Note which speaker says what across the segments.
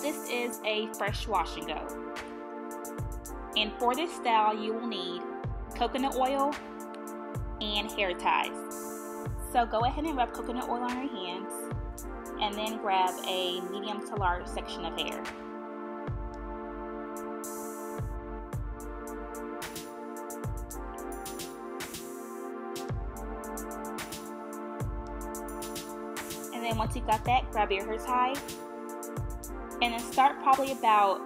Speaker 1: this is a fresh wash and go. And for this style, you will need coconut oil and hair ties. So go ahead and rub coconut oil on your hands and then grab a medium to large section of hair. And then once you got that, grab your hair tie and then start probably about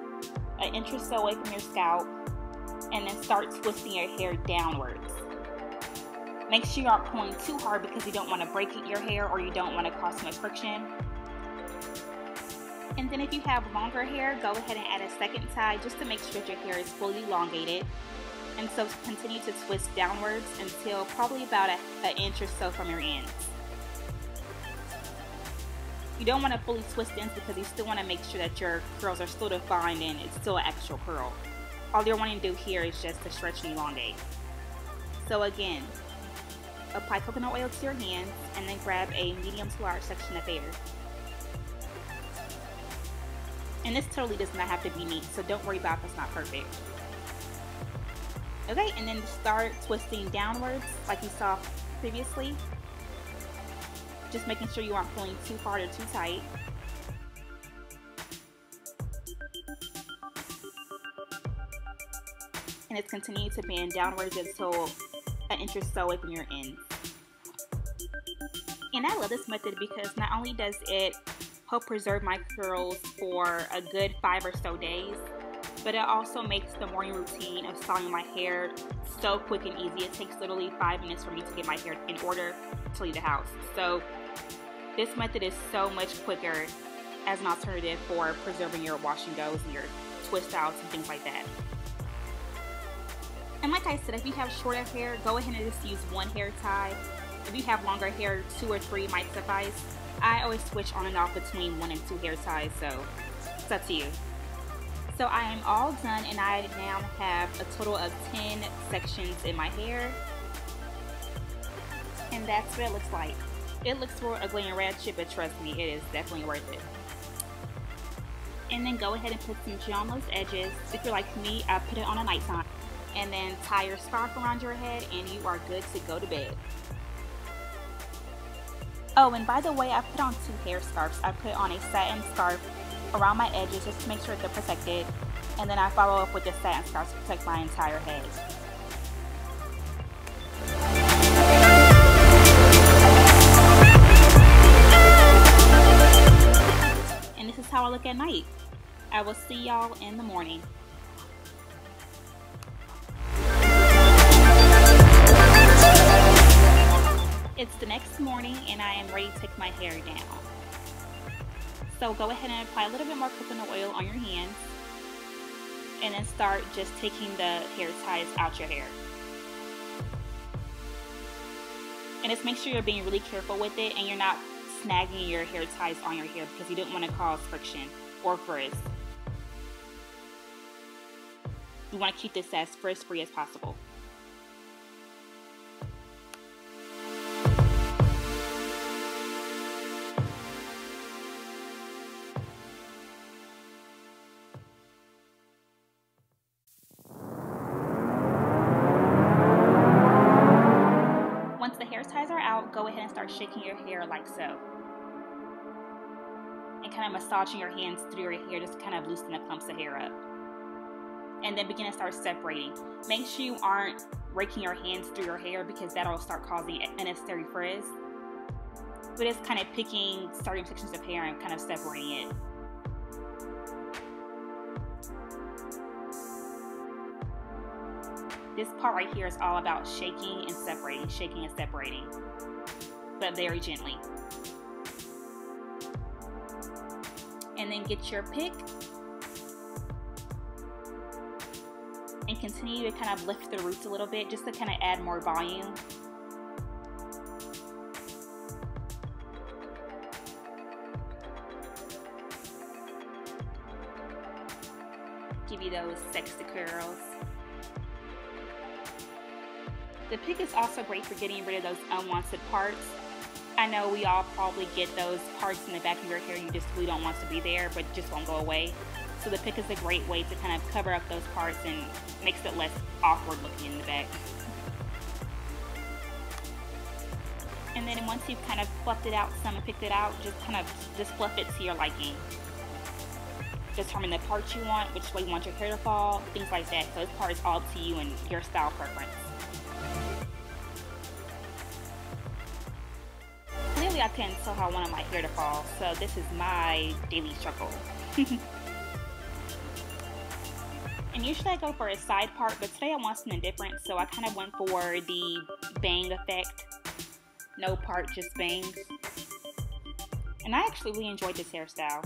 Speaker 1: an inch or so away from your scalp and then start twisting your hair downwards. Make sure you aren't pulling too hard because you don't want to break your hair or you don't want to cause too much friction. And then if you have longer hair, go ahead and add a second tie just to make sure that your hair is fully elongated. And so continue to twist downwards until probably about an inch or so from your ends. You don't want to fully twist ends because you still want to make sure that your curls are still defined and it's still an actual curl. All you're wanting to do here is just to stretch and elongate. So again, apply coconut oil to your hands and then grab a medium to large section of hair. And this totally does not have to be neat, so don't worry about if it's not perfect. Okay, and then start twisting downwards like you saw previously. Just making sure you aren't pulling too hard or too tight. And it's continuing to bend downwards until an inch or so away from your ends. And I love this method because not only does it help preserve my curls for a good 5 or so days, but it also makes the morning routine of styling my hair so quick and easy. It takes literally 5 minutes for me to get my hair in order to leave the house. So this method is so much quicker as an alternative for preserving your wash and goes and your twist outs and things like that. And like I said, if you have shorter hair, go ahead and just use one hair tie. If you have longer hair, 2 or 3 might suffice. I always switch on and off between 1 and 2 hair ties, so it's up to you. So I am all done and I now have a total of 10 sections in my hair. And that's what it looks like. It looks real ugly and ratchet, but trust me, it is definitely worth it. And then go ahead and put some gel on those edges. If you're like me, I put it on at nighttime. And then tie your scarf around your head and you are good to go to bed. Oh, and by the way, I put on 2 hair scarves. I put on a satin scarf around my edges just to make sure they're protected. And then I follow up with a satin scarf to protect my entire head. And this is how I look at night. I will see y'all in the morning. It's the next morning and I am ready to take my hair down. So go ahead and apply a little bit more coconut oil on your hands and then start just taking the hair ties out your hair. And just make sure you're being really careful with it and you're not snagging your hair ties on your hair because you don't want to cause friction or frizz. You want to keep this as frizz-free as possible. Once the hair ties are out, go ahead and start shaking your hair like so. And kind of massaging your hands through your hair just to kind of loosen the clumps of hair up. And then begin to start separating. Make sure you aren't raking your hands through your hair because that'll start causing unnecessary frizz. But just kind of picking certain sections of hair and kind of separating it. This part right here is all about shaking and separating, but very gently. And then get your pick and continue to kind of lift the roots a little bit just to kind of add more volume. Give you those sexy curls. The pick is also great for getting rid of those unwanted parts. I know we all probably get those parts in the back of your hair you just really don't want to be there, but just won't go away. So the pick is a great way to kind of cover up those parts and makes it less awkward looking in the back. And then once you've kind of fluffed it out some and picked it out, just fluff it to your liking. Determine the parts you want, which way you want your hair to fall, things like that. So this part is all up to you and your style preference. Clearly I can't tell how I wanted my hair to fall, so this is my daily struggle. And usually I go for a side part, but today I want something different, so I kind of went for the bang effect. No part, just bangs. And I actually really enjoyed this hairstyle.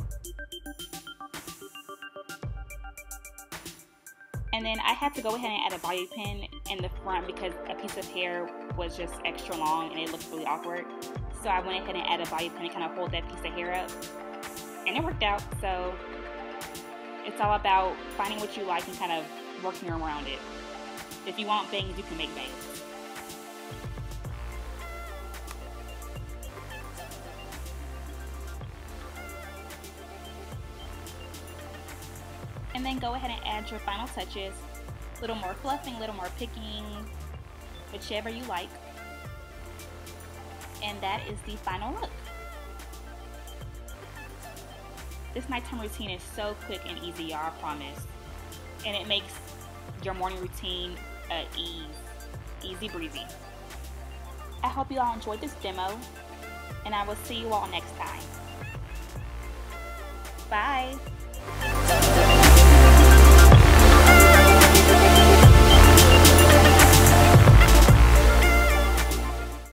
Speaker 1: And then I had to go ahead and add a bobby pin in the front because a piece of hair was just extra long and it looked really awkward. So I went ahead and added a bobby pin to kind of hold that piece of hair up. And it worked out, so it's all about finding what you like and kind of working around it. If you want bangs, you can make bangs. And then go ahead and add your final touches. A little more fluffing, a little more picking, whichever you like. And that is the final look. This nighttime routine is so quick and easy, y'all, I promise. And it makes your morning routine easy breezy. I hope you all enjoyed this demo, and I will see you all next time. Bye!